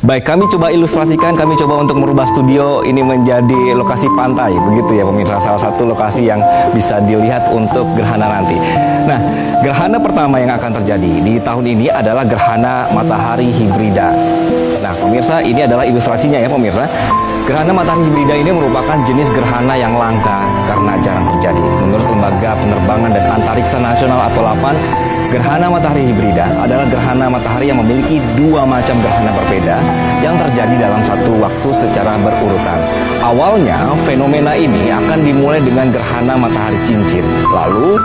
Baik, kami coba ilustrasikan, kami coba untuk merubah studio ini menjadi lokasi pantai, begitu ya pemirsa, salah satu lokasi yang bisa dilihat untuk gerhana nanti. Nah, gerhana pertama yang akan terjadi di tahun ini adalah gerhana matahari hibrida. Nah, pemirsa, ini adalah ilustrasinya ya pemirsa. Gerhana matahari hibrida ini merupakan jenis gerhana yang langka karena jarang terjadi. Menurut Lembaga Penerbangan dan Antariksa Nasional atau LAPAN, gerhana matahari hibrida adalah gerhana matahari yang memiliki dua macam gerhana berbeda yang terjadi dalam satu waktu secara berurutan. Awalnya, fenomena ini akan dimulai dengan gerhana matahari cincin, lalu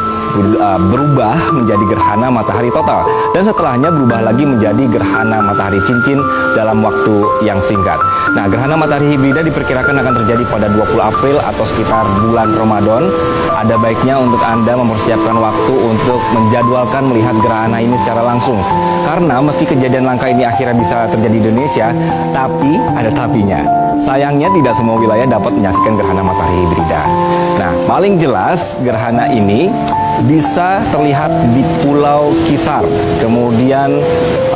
berubah menjadi gerhana matahari total, dan setelahnya berubah lagi menjadi gerhana matahari cincin dalam waktu yang singkat. Nah, gerhana matahari hibrida diperkirakan akan terjadi pada 20 April atau sekitar bulan Ramadan. Ada baiknya untuk Anda mempersiapkan waktu untuk menjadwalkan melihat gerhana ini secara langsung. Karena meski kejadian langka ini akhirnya bisa terjadi di Indonesia, tapi ada tapinya. Sayangnya tidak semua wilayah dapat menyaksikan gerhana matahari hibrida. Nah, paling jelas gerhana ini bisa terlihat di Pulau Kisar. Kemudian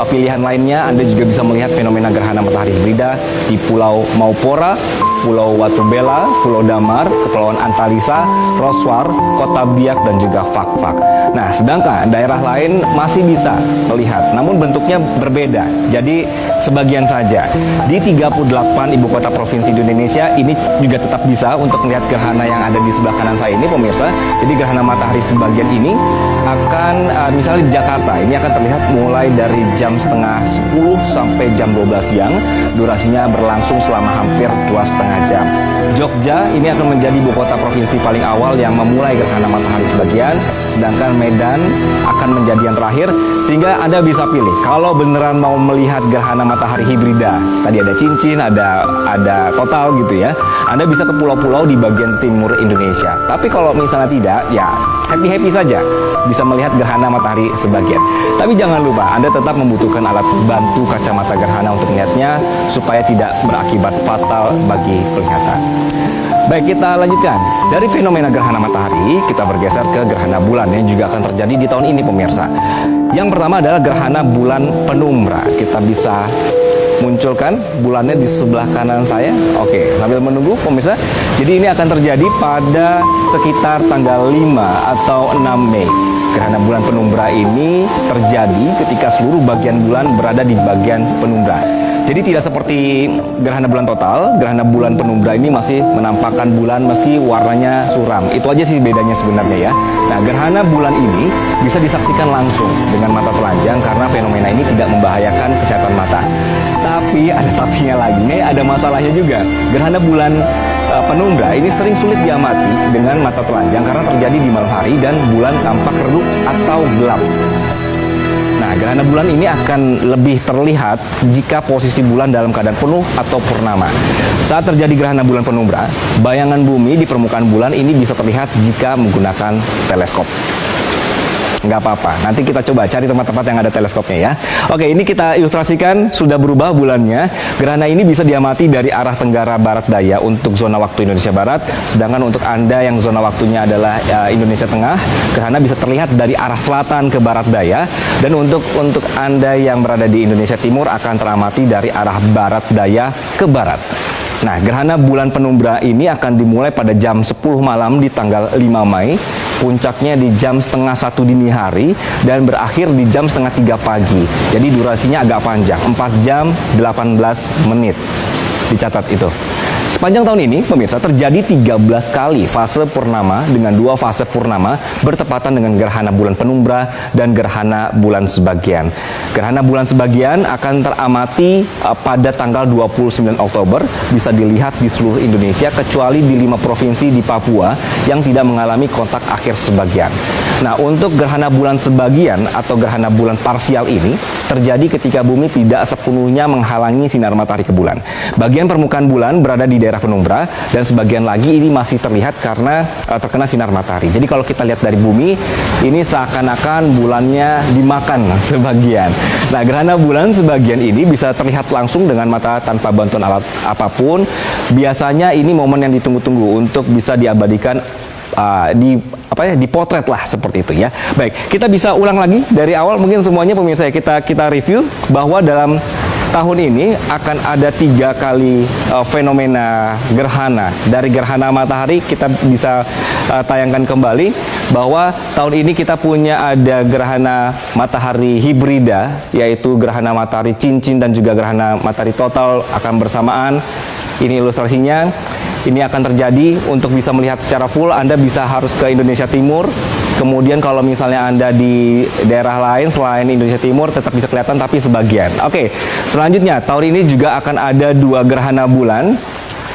pilihan lainnya Anda juga bisa melihat fenomena gerhana matahari hibrida di Pulau Maupora, Pulau Watubela, Pulau Damar, Kepulauan Antalisa, Roswar, Kota Biak, dan juga Fak-Fak. Nah, sedangkan daerah lain masih bisa melihat, namun bentuknya berbeda. Jadi sebagian saja. Di 38 ibu kota provinsi di Indonesia ini juga tetap bisa untuk melihat gerhana yang ada di sebelah kanan saya ini, pemirsa. Jadi gerhana matahari sebagian ini akan misalnya di Jakarta ini akan terlihat mulai dari jam setengah 10 sampai jam 12 siang. Durasinya berlangsung selama hampir 2,5 jam. Jogja ini akan menjadi ibu kota provinsi paling awal yang memulai gerhana matahari sebagian, sedangkan Medan akan menjadi yang terakhir, sehingga Anda bisa pilih kalau beneran mau melihat gerhana matahari hibrida. Tadi ada cincin, ada total gitu ya. Anda bisa ke pulau-pulau di bagian timur Indonesia. Tapi kalau misalnya tidak, ya happy-happy saja bisa melihat gerhana matahari sebagian. Tapi jangan lupa, Anda tetap membutuhkan alat bantu kacamata gerhana untuk melihatnya supaya tidak berakibat fatal bagi penglihatan. Baik, kita lanjutkan. Dari fenomena gerhana matahari, kita bergeser ke gerhana bulan yang juga akan terjadi di tahun ini, pemirsa. Yang pertama adalah gerhana bulan penumbra. Kita bisa munculkan bulannya di sebelah kanan saya. Oke, sambil menunggu pemirsa. Jadi ini akan terjadi pada sekitar tanggal 5 atau 6 Mei. Gerhana bulan penumbra ini terjadi ketika seluruh bagian bulan berada di bagian penumbra. Jadi tidak seperti gerhana bulan total, gerhana bulan penumbra ini masih menampakkan bulan meski warnanya suram. Itu aja sih bedanya sebenarnya ya. Nah, gerhana bulan ini bisa disaksikan langsung dengan mata telanjang karena fenomena ini tidak membahayakan kesehatan mata. Tapi ada tapinya lagi, ada masalahnya juga. Gerhana bulan penumbra ini sering sulit diamati dengan mata telanjang karena terjadi di malam hari dan bulan tampak redup atau gelap. Nah, gerhana bulan ini akan lebih terlihat jika posisi bulan dalam keadaan penuh atau purnama. Saat terjadi gerhana bulan penumbra, bayangan bumi di permukaan bulan ini bisa terlihat jika menggunakan teleskop. Nggak apa-apa, nanti kita coba cari tempat-tempat yang ada teleskopnya ya. Oke, ini kita ilustrasikan sudah berubah bulannya. Gerhana ini bisa diamati dari arah tenggara barat daya untuk zona waktu Indonesia Barat, sedangkan untuk Anda yang zona waktunya adalah Indonesia Tengah, gerhana bisa terlihat dari arah selatan ke barat daya, dan untuk Anda yang berada di Indonesia Timur akan teramati dari arah barat daya ke barat. Nah, gerhana bulan penumbra ini akan dimulai pada jam 10 malam di tanggal 5 Mei, puncaknya di jam setengah 1 dini hari, dan berakhir di jam setengah 3 pagi. Jadi durasinya agak panjang, 4 jam 18 menit. Dicatat itu. Sepanjang tahun ini, pemirsa, terjadi 13 kali fase purnama dengan 2 fase purnama bertepatan dengan gerhana bulan penumbra dan gerhana bulan sebagian. Gerhana bulan sebagian akan teramati pada tanggal 29 Oktober, bisa dilihat di seluruh Indonesia kecuali di 5 provinsi di Papua yang tidak mengalami kontak akhir sebagian. Nah, untuk gerhana bulan sebagian atau gerhana bulan parsial ini terjadi ketika bumi tidak sepenuhnya menghalangi sinar matahari ke bulan. Bagian permukaan bulan berada di daerah penumbra dan sebagian lagi ini masih terlihat karena terkena sinar matahari. Jadi kalau kita lihat dari bumi, ini seakan-akan bulannya dimakan sebagian. Nah, gerhana bulan sebagian ini bisa terlihat langsung dengan mata tanpa bantuan alat apapun. Biasanya ini momen yang ditunggu-tunggu untuk bisa diabadikan, dipotret lah seperti itu ya. Baik, kita bisa ulang lagi dari awal mungkin semuanya pemirsa, kita review bahwa dalam tahun ini akan ada 3 kali fenomena gerhana. Dari gerhana matahari kita bisa tayangkan kembali bahwa tahun ini kita punya ada gerhana matahari hibrida, yaitu gerhana matahari cincin dan juga gerhana matahari total akan bersamaan. Ini ilustrasinya. Ini akan terjadi. Untuk bisa melihat secara full, Anda bisa harus ke Indonesia Timur. Kemudian kalau misalnya Anda di daerah lain selain Indonesia Timur, tetap bisa kelihatan tapi sebagian. Oke, selanjutnya tahun ini juga akan ada 2 gerhana bulan,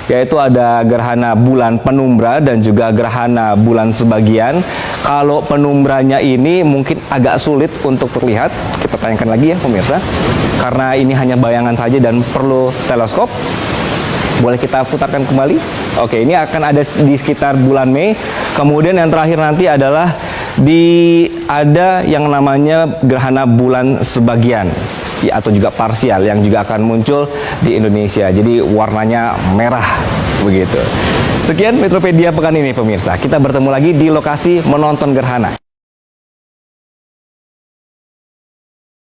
yaitu ada gerhana bulan penumbra dan juga gerhana bulan sebagian. Kalau penumbranya ini mungkin agak sulit untuk terlihat. Kita tayangkan lagi ya pemirsa, karena ini hanya bayangan saja dan perlu teleskop. Boleh kita putarkan kembali? Oke, ini akan ada di sekitar bulan Mei. Kemudian yang terakhir nanti adalah ada yang namanya gerhana bulan sebagian, ya, atau juga parsial, yang juga akan muncul di Indonesia. Jadi warnanya merah begitu. Sekian Metropedia pekan ini pemirsa. Kita bertemu lagi di lokasi menonton gerhana.